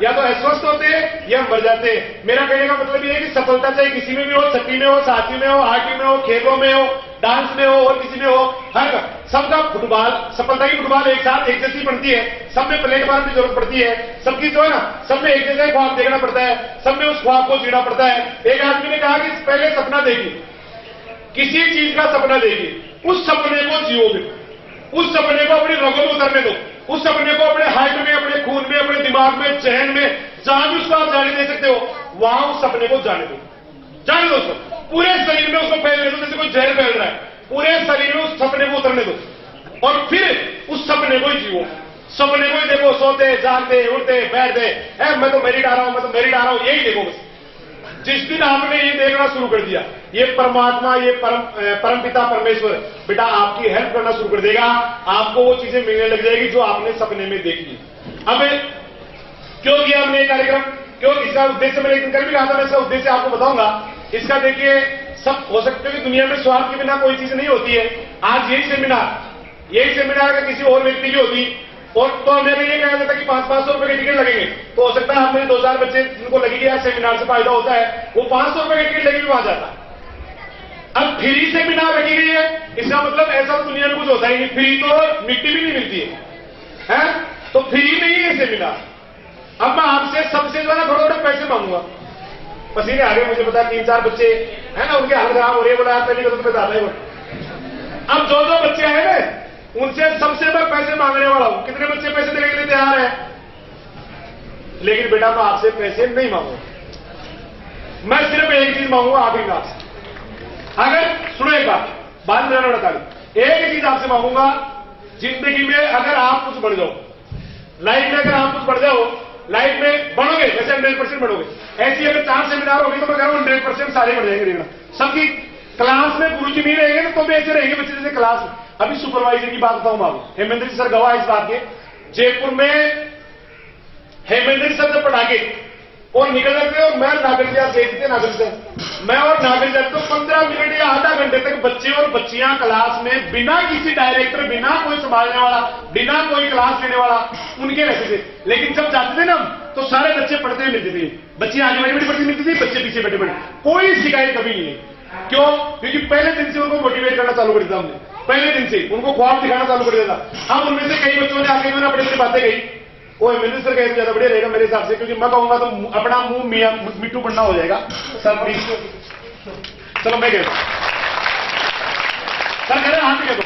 या तो अस्वस्थ होते हैं या मर जाते हैं। मेरा कहने का मतलब ये है कि सफलता चाहे किसी में भी हो, छठी में हो, साथी में हो, आर्टी में हो, खेलों में हो, डांस में हो और किसी में हो, हर सबका फुटबॉल, सफलता की फुटबॉल एक साथ एक जैसी पड़ती है। सब में प्लेटफॉर्म की जरूरत पड़ती है, सबकी जो है ना, सब में एक जैसा ख्वाब देखना पड़ता है, सब में उस ख्वाब को जीना पड़ता है। एक आदमी ने कहा कि पहले सपना देखिए, किसी चीज का सपना देखिए, उस सपने को जियोगे, उस सपने को अपनी रगों में उतरने दो, उस सपने को अपने हार्ट में, अपने खून में, अपने दिमाग में, जहन में, जहां भी उसको आप जाने दे सकते हो, वहां उस सपने को जाने दो, जाने दो उसको, पूरे शरीर में उसको फैलने दो, जैसे कोई जहर फैल रहा है, पूरे शरीर में उस सपने को उतरने दो और फिर उस सपने को ही जियो। सपने को ही देखो, सोते जागते उठते बैठते, मैं तो मेरिट आ रहा हूं, मैं तो मेरिट आ रहा हूं, यही देखो बस। जिस दिन आपने ये देखना शुरू कर दिया, ये परमात्मा, ये परम पिता परमेश्वर बेटा आपकी हेल्प करना शुरू कर देगा, आपको वो चीजें मिलने लग जाएगी जो आपने सपने में देखी। अब क्यों किया हमने ये कार्यक्रम, क्यों, इसका उद्देश्य मैंने एक दिन कर भी कहा था, मैं इसका उद्देश्य आपको बताऊंगा। इसका देखिए, सब हो सकते है कि दुनिया में स्वार्थ के बिना कोई चीज नहीं होती है। आज यही सेमिनार अगर किसी और व्यक्ति की होती और तो मैंने ये कहा जाता कि 500 रुपए के टिकट लगेंगे, तो हो सकता है आप मेरे 2-4 बच्चे जिनको लगेगी यार सेमिनार से फायदा होता है, वो 500 रुपए के टिकट लेके भी वहां जाता। अब फ्री सेमिनार रखी गई है, इसका मतलब ऐसा तो दुनिया में कुछ होता ही नहीं, फ्री तो मिट्टी भी नहीं मिलती है? तो फ्री नहीं है सेमिनार। अब मैं आपसे सबसे ज्यादा थोड़े पैसे मांगूंगा, पसीने आ गए मुझे पता, 3-4 बच्चे है ना, उनके हालत खराब हो रही है, बोला पहले तो मैं बताता ही। अब जो बच्चे आए ना, उनसे सबसे मैं पैसे मांगने वाला हूं। कितने बच्चे पैसे देने के लिए तैयार है? लेकिन बेटा मैं आपसे पैसे नहीं मांगूंगा, मैं सिर्फ एक चीज मांगूंगा आखिरी में आपसे। अगर सुनो एक बात मेरा बता दी, एक चीज आपसे मांगूंगा, जिंदगी में अगर आप कुछ बढ़ जाओ, लाइफ में अगर आप कुछ बढ़ जाओ, लाइफ में बढ़ोगे, वैसे 100% बढ़ोगे। ऐसी अगर 4 सेमिनार होगी तो मैं कह रहा हूं 100% सारे बढ़ जाएंगे। देखना, सबकी क्लास में गुरुजी नहीं रहेंगे तो भी ऐसे रहेंगे बच्चे जैसे क्लास में। अभी सुपरवाइजर की बात बताऊं बाबू, हेमेंद्र जी सर गवाह इस बात के। जयपुर में हेमेंद्र जी सर जब पढ़ा के और निकल जाते और मैं नागरिक मैं और नागरिक तो 15 मिनट या आधा घंटे तक बच्चे और बच्चियां क्लास में बिना किसी डायरेक्टर, बिना कोई संभालने वाला, बिना कोई क्लास लेने वाला उनके रहते थे। लेकिन जब जाते थे ना तो सारे बच्चे पढ़ते हुए मिलते थे, बच्चियां आगे बड़ी बड़ी पढ़ती मिलती थी, बच्चे पीछे बैठे बड़े, कोई शिकायत कभी नहीं है। क्यों? क्योंकि पहले दिन से उनको मोटिवेट करना चालू कर दिया हमने, पहले दिन से उनको ख्वाब दिखाना चालू कर दिया था। अब उनमें से कई बच्चों ने आगे अपनी अपनी बातें कही, वो मिनिस्टर कहे ज्यादा बढ़िया रहेगा मेरे हिसाब से, क्योंकि मैं कहूंगा तो अपना मुंह मिट्टू बनना हो जाएगा। सर प्लीज, चलो मैं कह सर कह रहे हाथ में कह दो,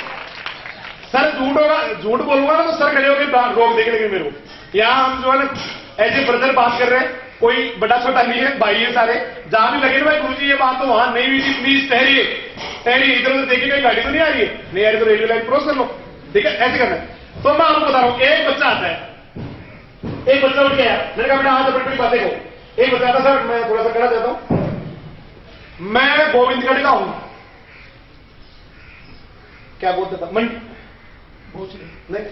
सर झूठ बोलूंगा ना तो सर खड़े होकर रोक देंगे। लेकिन मेरे को यहाँ हम जो है ना ऐसे ब्रदर बात कर रहे हैं, कोई बड़ा छोटा नहीं है, भाई है सारे। जहां भी लगे ना भाई गुरुजी ये बात तो वहां नहीं हुई थी, प्लीज ठहरिए, इधर उधर देखिए कहीं गाड़ी तो नहीं आ रही है, नहीं आ रही तो रेलवे लाइन क्रॉस कर लो, ठीक है, ऐसे करना है। तो मैं आपको बता रहा हूं, एक बच्चा आता है, एक बच्चा उठ गया, मैंने कहा बेटा आज बड़ी बड़ी बातें को। एक बच्चा आता, सर मैं थोड़ा सा कहना चाहता हूं, मैं गोविंदगढ़ का हूं, क्या बोलते था मंडी नहीं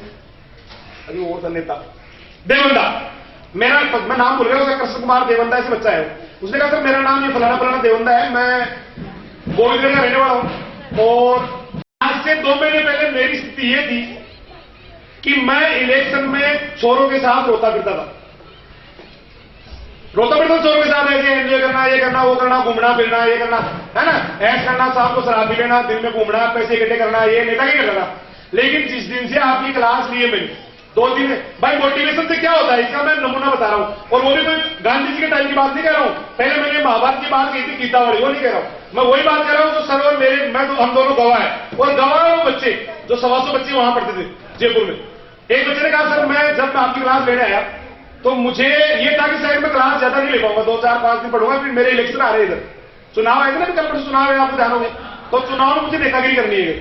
अभी वो था नेता देवंदा, मेरा मैं नाम भूल गया, कृष्ण कुमार देवंदा ऐसे बच्चा है। उसने कहा सर मेरा नाम ये फलाना फलाना देवंदा है, मैं गोविंदगढ़ का रहने वाला हूं और आज से 2 महीने पहले मेरी स्थिति ये थी कि मैं इलेक्शन में चोरों के साथ रोता फिरता था, चोरों के साथ ऐसे एंजॉय करना, ये करना, वो करना, घूमना फिरना, ये करना है ना, ऐश करना, शाम को शराब भी लेना, दिन में घूमना, पैसे इकट्ठे करना, ये नेता ही करना। लेकिन जिस दिन से आपकी क्लास ली है मैंने 2 दिन, भाई मोटिवेशन से क्या होता है इसका मैं नमूना बता रहा हूं, और वो भी कोई गांधी जी के टाइम की बात नहीं कह रहा हूं, पहले मैंने महाभारत की बात कही थी, गीता वाली, वो नहीं कह रहा हूं, मैं वही बात कर रहा हूं जो सर और मेरे, मैं तो हम दोनों गवाह है। और गवाह वो बच्चे जो 125 बच्चे वहां पढ़ते थे जयपुर में। एक बच्चे ने कहा सर मैं जब मैं आपकी क्लास लेने आया तो मुझे ये था कि शायद मैं क्लास ज्यादा नहीं ले पाऊंगा, 2-4-5 दिन पढ़ूंगा, फिर मेरे इलेक्शन आ रहे हैं, इधर चुनाव आएगा ना, कल चुनाव है, आपको ध्यान होगा, तो चुनाव में मुझे नेतागिरी करनी है।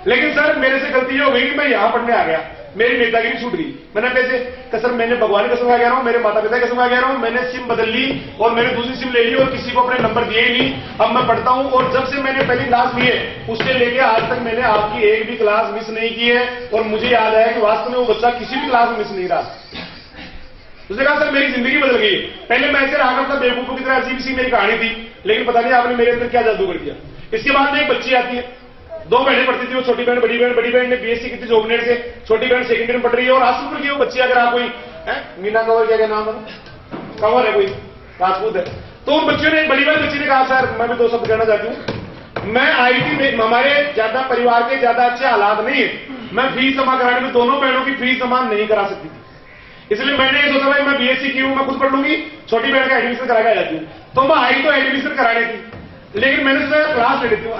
लेकिन सर मेरे से गलती ये हो गई कि मैं यहां पढ़ने आ गया, मेरी नेतागिरी छूट गई। मैंने कैसे? सर मैंने भगवान की कसम खा कह रहा हूं, मेरे माता पिता की कसम खा कह रहा हूं, मैंने सिम बदल ली और मैंने दूसरी सिम ले ली और किसी को अपने नंबर दिए ही नहीं। अब मैं पढ़ता हूं और जब से मैंने पहली क्लास ली है उससे लेके आज तक मैंने आपकी एक भी क्लास मिस नहीं की है, और मुझे याद आया कि वास्तव में वो बच्चा किसी भी क्लास में मिस नहीं रहा। उसने कहा सर मेरी जिंदगी बदल गई, पहले मैं ऐसे रहा करता बेवकूफों की तरह, अजीब सी मेरी कहानी थी, लेकिन पता नहीं आपने मेरे अंदर क्या जादू कर दिया। इसके बाद में एक बच्ची आती है, 2 बहनें पढ़ती थी, वो छोटी बहन बड़ी बहन ने बीएससी की थी जोगनेर से, छोटी बहन सेकंड ईयर में पढ़ रही है, और आसुपुर की वो बच्ची, अगर आप कोई मीना कंवर क्या नाम है कंवर है, कोई राजपूत है। तो उन बच्चियों ने, बड़ी वाली बच्ची ने कहा सर मैं भी 2 शब्द कहना चाहती हूँ, मैं आईटी में, हमारे ज्यादा परिवार के ज्यादा अच्छे हालात नहीं है, मैं फीस जमा कराने में दोनों बहनों की फीस जमा नहीं करा सकती थी, इसलिए मैंने ये सोचा भाई मैं बीएससी की हूं, मैं खुद पढ़ लूंगी, छोटी बहन का एडमिशन करा के आ जाती हूँ। तो मैं आई तो एडमिशन कराने की, लेकिन मैंने सोचा क्लास ले लेती हूँ,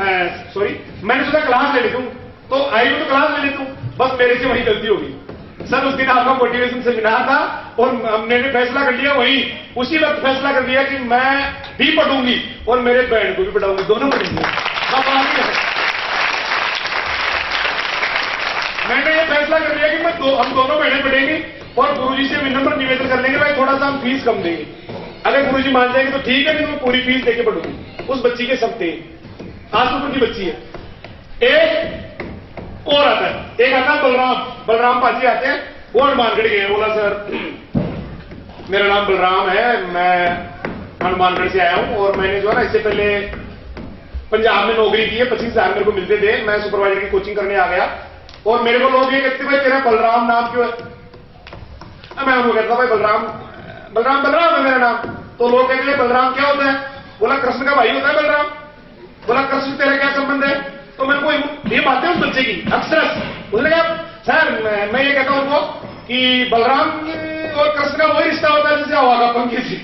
मैंने सोचा क्लास ले लेती हूँ, तो आई तो क्लास ले लेती हूँ, बस मेरे से वही गलती होगी सर। उस दिन आपका मोटिवेशन सेमिनार था और मैंने फैसला कर लिया, वही उसी वक्त फैसला कर लिया कि मैं भी पढ़ूंगी और मेरे बहन को भी पढ़ाऊंगी, दोनों पढ़ेंगे। मैंने ये फैसला कर लिया कि हम दोनों बहनें पढ़ेंगी और गुरुजी से विनम्र निवेदन कर लेंगे भाई थोड़ा सा हम फीस कम देंगे, अगर गुरुजी मान जाएंगे तो ठीक है, नहीं तो मैं पूरी फीस देके पढ़ूंगी। उस बच्ची के सब थे, आसुपुर की बच्ची है। एक और आता है, एक आता है बलराम पाजी आते हैं, वो हनुमानगढ़ गए, बोला सर मेरा नाम बलराम है, मैं हनुमानगढ़ से आया हूं और मैंने जो है ना इससे पहले पंजाब में नौकरी की है, 25,000 मेरे को मिलते थे, मैं सुपरवाइजर की कोचिंग करने आ गया और मेरे को लोग ये कहते भाई तेरा बलराम नाम क्यों है? मैं उनको कहता भाई बलराम है मेरा नाम। तो लोग कहते हैं बलराम क्या होता है? बोला कृष्ण का भाई होता है बलराम। बोला कृष्ण तेरा क्या संबंध है? तो मेरे को ये बातें उस बच्चे की अक्सर उसने कहा सर मैं ये कहता हूं उनको कि बलराम और कृष्ण का वही रिश्ता होता है जैसे हवा का पंखी से।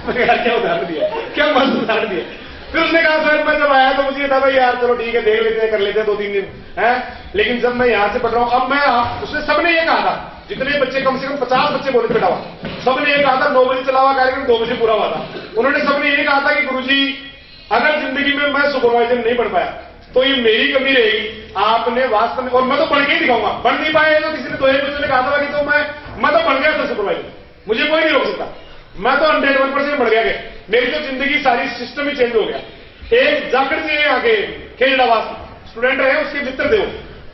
क्या उदाहरण दिया, क्या मस्त उदाहरण दिया। फिर उसने कहा सर मैं जब आया तो मुझे था भाई यार चलो ठीक है देख लेते हैं, कर लेते हैं 2-3 दिन है, लेकिन जब मैं यहां से पढ़ रहा हूं अब मैं उसने सबने ये कहा था, जितने बच्चे कम से कम 50 बच्चे बोले बेटा हुआ, सबने ये कहा था 9 बजे चला हुआ कार्यक्रम 2 बजे पूरा हुआ था। उन्होंने सबने ये कहा था कि गुरुजी अगर जिंदगी में मैं सुपरवाइजर नहीं पढ़ पाया तो ये मेरी कमी रहेगी, आपने वास्तव में, और मैं तो पढ़ के ही दिखाऊंगा, पढ़ नहीं पाए तो किसी ने 2 बच्चों ने कहा था कि तो मैं तो पढ़ गया था सुपरवाइजर, मुझे कोई नहीं रोक सकता, मैं तो 101% बढ़ गया, मेरी तो जिंदगी सारी सिस्टम ही चेंज हो गया। एक जाकर से आगे खेलवास स्टूडेंट रहे, उसके मित्र थे,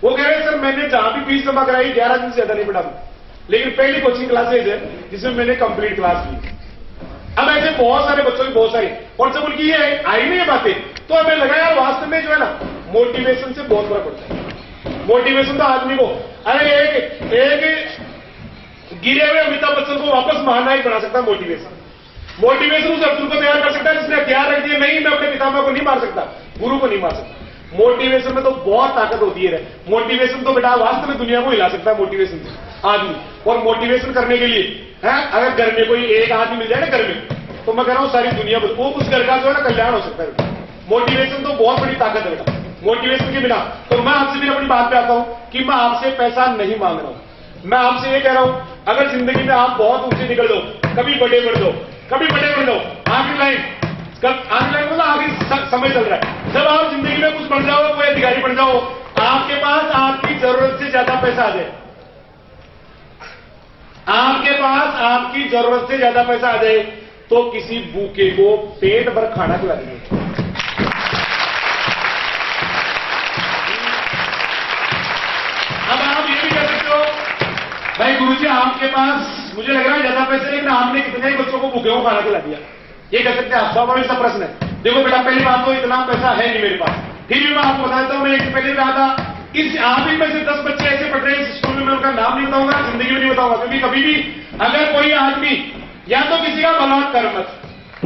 वो कह रहे सर मैंने जहां भी फीस जमा कराई 11 दिन से ज्यादा नहीं पढ़ा, लेकिन पहली कोचिंग क्लासेज है जिसमें मैंने कंप्लीट क्लास ली। अब ऐसे बहुत सारे बच्चों की बहुत सारी, और जब उनकी ये आई नहीं ये बातें तो हमें लगा यार वास्तव में जो है ना मोटिवेशन से बहुत फर्क पड़ता है। मोटिवेशन तो आदमी को, अरे एक गिरे हुए अमिताभ बच्चन को वापस महानायक बना सकता है मोटिवेशन उस अर्जुन को तैयार कर सकता है जिसने हथियार रख दिए, नहीं मैं अपने पितामह को नहीं मार सकता, गुरु को नहीं मार सकता। मोटिवेशन में तो बहुत ताकत होती है। मोटिवेशन तो बेटा वास्तव में दुनिया को हिला सकता है मोटिवेशन से आदमी। और मोटिवेशन करने के लिए है अगर घर में कोई एक आदमी मिल जाए ना घर में, तो मैं कह रहा हूं सारी दुनिया वो उस घर का जो है ना कल्याण हो सकता है। मोटिवेशन तो बहुत बड़ी ताकत है बेटा। मोटिवेशन के बिना तो मैं आपसे भी अपनी बात पे आता हूं कि मैं आपसे पैसा नहीं मांग रहा हूं, मैं आपसे ये कह रहा हूं अगर जिंदगी में आप बहुत ऊंचे निकल दो, कभी बड़े बढ़ दो, कभी बड़े बढ़ दो, आखिरी लाइन मतलब आगे समय चल रहा है, जब आप जिंदगी में कुछ बन जाओ, कोई अधिकारी बन जाओ, आपके पास आपकी जरूरत से ज्यादा पैसा आ जाए, आपके पास आपकी जरूरत से ज्यादा पैसा आ जाए तो किसी भूखे को पेट भर खाना खिला देंगे। अब आप ये भी कह सकते हो भाई गुरुजी आपके पास मुझे लग रहा है ज्यादा पैसे, लेकिन आपने कितने ही बच्चों को भूखे को खाना खिला दिया, ये कह सकते हैं आप। स्वाभाविक सा प्रश्न है। देखो बेटा पहली बात तो इतना पैसा है नहीं मेरे पास, फिर भी मैं आपको बताता हूं, मैंने एक पहले कहा था इस आप ही में से 10 बच्चे ऐसे पढ़ रहे हैं इस स्कूल में, मैं उनका नाम नहीं बताऊंगा, जिंदगी में नहीं बताऊंगा, क्योंकि कभी भी अगर कोई आदमी या तो किसी का भला कर मत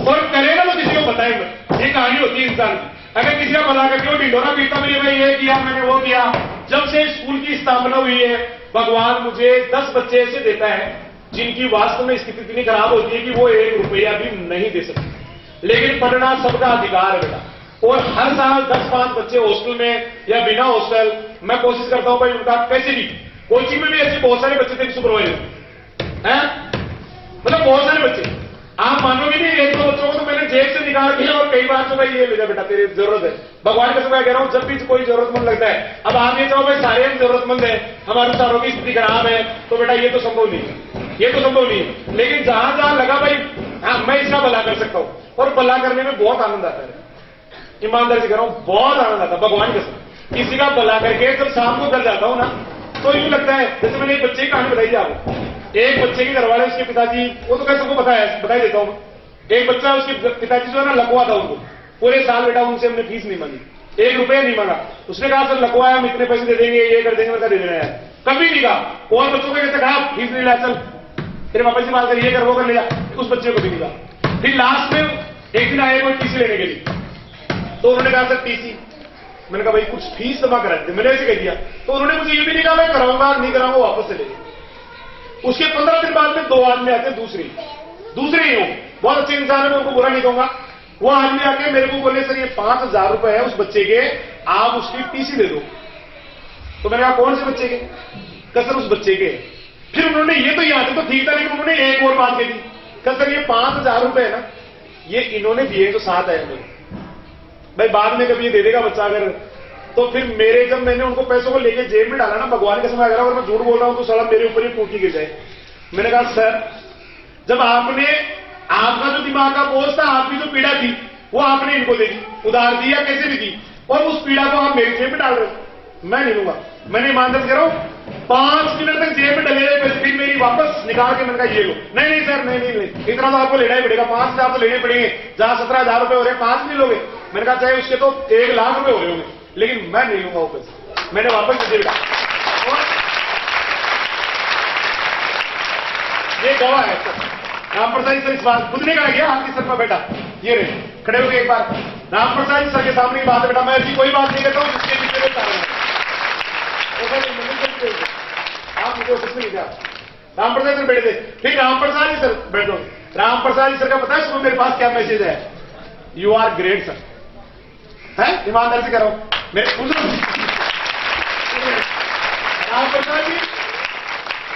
और करेगा तो किसी को बताए मत, ये कहानी होती है इंसान की। अगर किसी का भला करके वो ढिंडोरा पीटता मेरे भाई ये किया मैंने वो किया। जब से स्कूल की स्थापना हुई है भगवान मुझे 10 बच्चे ऐसे देता है जिनकी वास्तव में स्थिति इतनी खराब होती है कि वो 1 रुपया भी नहीं दे सकते, लेकिन पढ़ना सबका अधिकार है बेटा। और हर साल 10-5 बच्चे हॉस्टल में या बिना हॉस्टल, मैं कोशिश करता हूं भाई उनका कैसे भी, कोचिंग में भी ऐसे बहुत सारे बच्चे थे सुपरवाइजर हैं, मतलब बहुत सारे बच्चे, आप मानोगे नहीं, 1-2 बच्चों को तो मैंने जेब से निकाल दिया और कई बार तो भाई ये ले बेटा तेरी जरूरत है। भगवान का समय कह रहा हूं जब भी कोई जरूरतमंद लगता है, अब आप ये चाहो भाई सारे हम जरूरतमंद है, हमारे सारों की स्थिति खराब है, तो बेटा ये तो संभव नहीं है, ये तो संभव नहीं है। लेकिन जहां जहां लगा भाई हाँ मैं इसका भला कर सकता हूं, और भला करने में बहुत आनंद आता है, ईमानदारी से कह रहा हूं बहुत आनंद आता है भगवान के साथ। किसी का भला करके जब शाम को घर जाता हूं ना तो यूं लगता है जैसे मैंने एक बच्चे की कहानी बताई थी आपको, एक बच्चे के घरवाले उसके पिताजी, वो तो कैसे सबको बताई देता हूं, एक बच्चा उसके पिताजी जो है ना लकवा था उनको, पूरे साल बेटा उनसे हमने फीस नहीं मांगी, 1 रुपया नहीं मांगा, उसने कहा सर लकवा है हम इतने पैसे दे देंगे, ये कर देंगे, मैं दे देना है, कभी नहीं कहा। और बच्चों को कैसे कहा फीस नहीं ला चल, तेरे पापा से बात कर, ये कर, वो कर, ले जा। उस बच्चे को भी नहीं कहा। फिर लास्ट में एक दिन आए कोई टीसी लेने के लिए, तो उन्होंने कहा सर टीसी। मैंने कहा भाई कुछ फीस जमा करा दे, मैंने ऐसे कह दिया। तो उन्होंने मुझे ये भी नहीं कहा मैं कराऊंगा नहीं कराऊंगा, वापस चले गए। उसके 15 दिन बाद में 2 आदमी आते, दूसरे ही हो, बहुत अच्छे इंसान है, मैं उनको बुरा नहीं कहूंगा। वो आदमी आके मेरे को बोले सर ये 5000 रुपए है उस बच्चे के, आप उसकी टीसी दे दो। तो मैंने कहा कौन से बच्चे के? कहा सर उस बच्चे के। फिर उन्होंने ये तो याद है तो ठीक था, लेकिन उन्होंने एक और बात कह दी। कहा सर ये 5000 रुपए है ना, ये इन्होंने दिए तो 7 है मेरे भाई, बाद में कभी ये दे देगा बच्चा अगर। तो फिर मेरे जब मैंने उनको पैसों को लेके जेब में डाला ना, भगवान के समय अगर मैं झूठ बोल रहा हूं तो साला मेरे ऊपर ही टूटी गिर जाए। मैंने कहा सर जब आपने, आपका जो दिमाग का बोझ था, आपकी जो पीड़ा थी, वो आपने इनको दे दी, उधार दी या कैसे भी दी, और उस पीड़ा को आप मेरी जेब में डाल रहे हो, मैं नहीं लूंगा। मैंने ईमानदारी से कह रहा हूं 5 मिनट तक जेब में डले रहे, फिर मेरी वापस निकाल के मैंने कहा ये लो। नहीं नहीं सर नहीं, इतना तो आपको लेना ही पड़ेगा, 5000 तो लेने पड़ेंगे, जहां 17000 रुपए हो रहे हैं 5 नहीं लोगे। मैंने कहा चाहे उसके तो 1 लाख रुपए हो रहे होंगे, लेकिन मैं नहीं लूंगा वो पैसे। मैंने वापस जेब डाला। ये गवाह है सर, राम प्रसाद सर इस बात खुद ने कहा गया आपकी सर पर बेटा, ये रहे खड़े हो गए एक बार राम प्रसाद सर के सामने की बात है बेटा, मैं ऐसी कोई बात नहीं करता हूं जिसके पीछे में कारण है। आप मुझे कुछ नहीं किया। राम प्रसाद सर बैठे थे, फिर राम प्रसाद जी सर बैठो, राम प्रसाद जी सर का पता है सुबह मेरे पास क्या मैसेज है? यू आर ग्रेट सर, है ईमानदारी से कह रहा हूं मेरे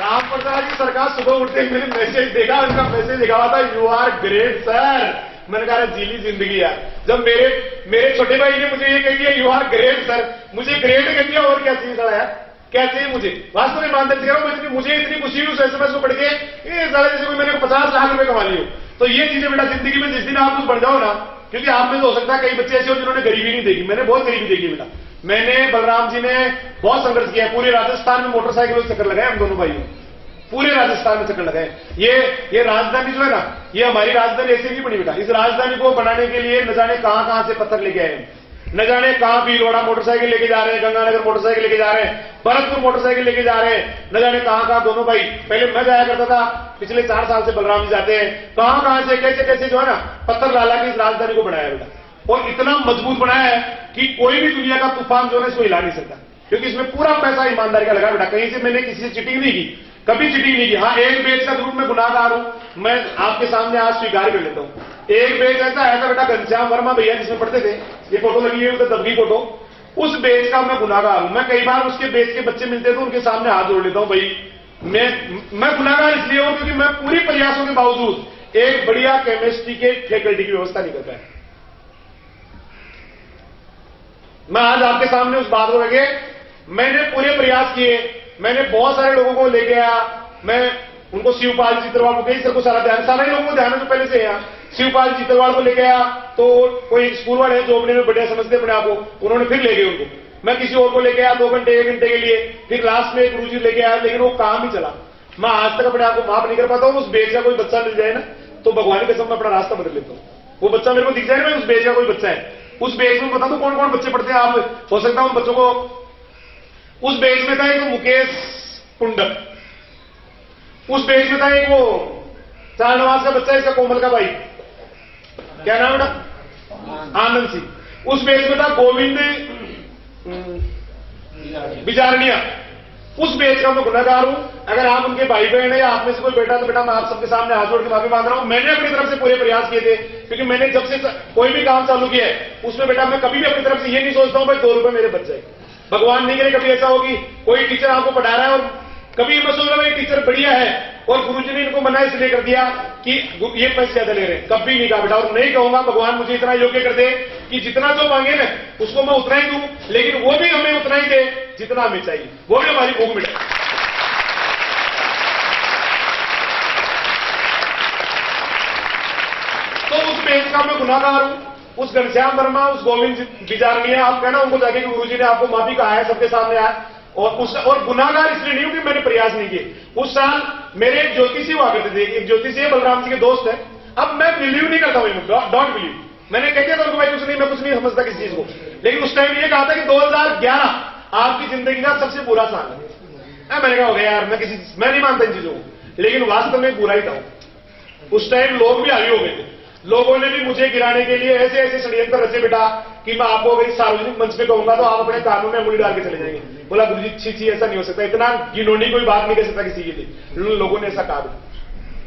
राम प्रसाद जी सरकार सुबह उठते ही मैंने मैसेज देखा, उनका मैसेज लिखा हुआ था यू आर ग्रेट सर। मैंने कहा जीली जिंदगी यार, जब मेरे छोटे भाई ने मुझे ये कह दिया यू आर ग्रेट सर, मुझे ग्रेट कह दिया और क्या चाहिए साला यार, क्या चाहिए मुझे? वास्तव में ईमानदारी से कह रहा हूं, मुझे इतनी खुशी हुई उस एसएमएस को पढ़ के, साला जैसे कोई मैंने 50 लाख रुपए कमा लिए। तो ये चीजें बेटा जिंदगी में जिस दिन आप कुछ बढ़ जाओ ना, क्योंकि आप में तो हो सकता है कई बच्चे ऐसे हो जिन्होंने गरीबी नहीं देखी, मैंने बहुत गरीबी देखी बेटा। मैंने बलराम जी ने बहुत संघर्ष किया, पूरे राजस्थान में मोटरसाइकिल चक्कर लगाए हम दोनों भाइयों, पूरे राजस्थान में चक्कर लगाए। ये राजधानी जो है ना, ये हमारी राजधानी ऐसे नहीं बनी बेटा, इस राजधानी को बनाने के लिए न जाने कहां से पत्थर लेके आए, न जाने कहां भीलवाड़ा मोटरसाइकिल लेके जा रहे हैं, गंगानगर मोटरसाइकिल लेके जा रहे हैं, भरतपुर मोटरसाइकिल लेके जा रहे हैं, न जाने कहां दोनों भाई। पहले मैं जाया करता था, पिछले 4 साल से बलराम जी जाते हैं, कहां से कैसे जो है ना पत्थर ला के इस राजधानी को बनाया बेटा, और इतना मजबूत बनाया है कि कोई भी दुनिया का तूफान जो है इसको हिला नहीं सकता, क्योंकि इसमें पूरा पैसा ईमानदारी का लगा बेटा। कहीं से मैंने किसी से चिटिंग नहीं की, कभी चिटिंग नहीं की। हाँ एक बेच का जरूर मैं गुनाहगार हूं, मैं आपके सामने आज स्वीकार कर लेता हूं। एक बेच ऐसा आया था बेटा, घनश्याम वर्मा भैया जिसमें पढ़ते थे, ये फोटो लगी है उधर दबगी फोटो, उस बेच का मैं गुनाहगार हूं। मैं कई बार उसके बेच के बच्चे मिलते थे उनके सामने हाथ जोड़ लेता हूं, भाई मैं गुनाहगार इसलिए हूं क्योंकि मैं पूरी प्रयासों के बावजूद एक बढ़िया केमिस्ट्री के फैकल्टी की व्यवस्था नहीं कर पाया। मैं आज आपके सामने उस बात को लगे, मैंने पूरे प्रयास किए, मैंने बहुत सारे लोगों को लेके आया, मैं उनको शिवपाल चित्रवाल को, कई सर को सारे लोगों को ध्यान है जो पहले से है, शिवपाल चित्रवाल को लेके आया, तो कोई स्कूल वाले हैं जो अपने में बढ़िया समझते अपने आप को, उन्होंने फिर ले गए उनको। मैं किसी और को लेके आया 2 घंटे 1 घंटे के लिए, फिर लास्ट में एक गुरुजी लेके आया, लेकिन वो काम ही चला। मैं आज तक अपने आप को माफ नहीं कर पाता हूं। उस बेच का कोई बच्चा मिल जाए ना तो भगवान की कसम मैं अपना रास्ता बदल लेता हूं। वो बच्चा मेरे को दिख जाए ना उस बेच का कोई बच्चा है, उस बेच में बता दो कौन कौन बच्चे पढ़ते हैं, आप हो सकता है उन बच्चों को। उस बेच में था एक मुकेश कुंडक, उस बेच में था एक वो चारनवास का बच्चा, इसका कोमल का भाई, क्या नाम बेटा? आनंद सिंह। उस बेच में था गोविंद बिजारनिया। उस बेच का मैं गुनाहगार हूं। अगर आप उनके भाई बहन है या आप में से कोई बेटा, तो बेटा मैं आप सबके सामने हाथ जोड़ के माफी मांग रहा हूं। मैंने अपनी तरफ से पूरे प्रयास किए थे, क्योंकि मैंने जब से कोई भी काम चालू किया है उसमें बेटा मैं कभी भी अपनी तरफ से ये नहीं सोचता हूं भाई 2 रुपए मेरे बच जाए। भगवान नहीं करे कभी ऐसा होगी कोई टीचर आपको पढ़ा रहा है और कभी मैं सोच रहा हूं टीचर बढ़िया है और गुरुजी ने इनको मना इसलिए कर दिया कि ये पैसे ज्यादा ले रहे हैं, कभी नहीं कहा बेटा, और नहीं कहूंगा। भगवान मुझे इतना योग्य कर दे कि जितना जो मांगे ना उसको मैं उतना ही दूं, लेकिन वो भी हमें उतना ही दे जितना हमें चाहिए, वो भी हमारी भूख मिटे। तो उस बेच का मैं गुनाहगार हूं। उस घनश्याम वर्मा, उस गोविंद बिजारनिया, आप कहना उनको जाके गुरुजी ने आपको माफी कहा है, सबके सामने आया। और गुनाहगार इसलिए नहीं हूं कि मैंने प्रयास नहीं किए। उस साल मेरे एक ज्योतिषी हुआ करते थे, एक ज्योतिषी बलराम जी के दोस्त है। अब मैं बिलीव नहीं करता हूं, डोंट बिलीव। मैंने कह दिया था उनको भाई कुछ नहीं, मैं कुछ नहीं समझता किसी चीज को, लेकिन उस टाइम ये कहा था कि 2011 आपकी जिंदगी का सबसे बुरा साल है। मैंने कहा हो गया यार, मैं नहीं मानता इन चीजों को। लेकिन वास्तव में बुरा ही था। उस टाइम लोग भी हावी हो गए थे, लोगों ने भी मुझे गिराने के लिए ऐसे ऐसे षड्यंत्र रचे बेटा कि मैं आपको अगर सार्वजनिक मंच पे कहूंगा तो आप अपने कानों में अंगुली डाल के चले जाएंगे। बोला गुरुजी छी ऐसा नहीं हो सकता, इतना घिनौनी कोई बात नहीं कर सकता किसी के लिए। लोगों ने ऐसा कहा।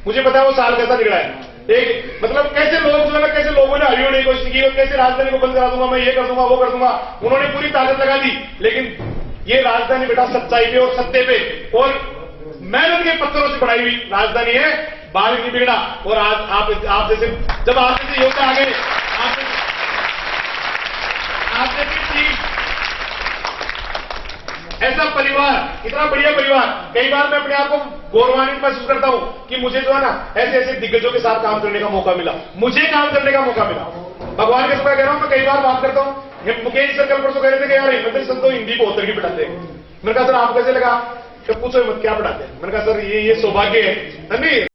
मुझे पता है वो साल कैसा निकला है। एक मतलब कैसे लोग जो है ना, कैसे लोगों ने हावी होने की कोशिश की और कैसे राजधानी को बंद करा दूंगा, मैं ये कर दूंगा वो कर दूंगा, उन्होंने पूरी ताकत लगा दी। लेकिन ये राजधानी बेटा सच्चाई पे और सत्य पे और मेहनत के पत्थरों से बढ़ाई हुई राजधानी है, बाहर नहीं बिगड़ा। और आज आप जैसे जब आप जैसे योद्धा आ गए, आप जैसे टीम, ऐसा परिवार, इतना बढ़िया परिवार, कई बार मैं अपने आप को गौरवान्वित महसूस करता हूं कि मुझे जो है ना ऐसे ऐसे दिग्गजों के साथ काम करने का मौका मिला, मुझे काम करने का मौका मिला। भगवान के समय कह रहा हूं, मैं कई बार बात करता हूं। मुकेश सर कल परसों कह रहे थे कि यार हिम्मत सर तो हिंदी को होतर की पढ़ाते हैं। मैंने कहा सर आप कैसे लगा? पूछो मत क्या पढ़ाते हैं? मैंने कहा सर ये सौभाग्य है नहीं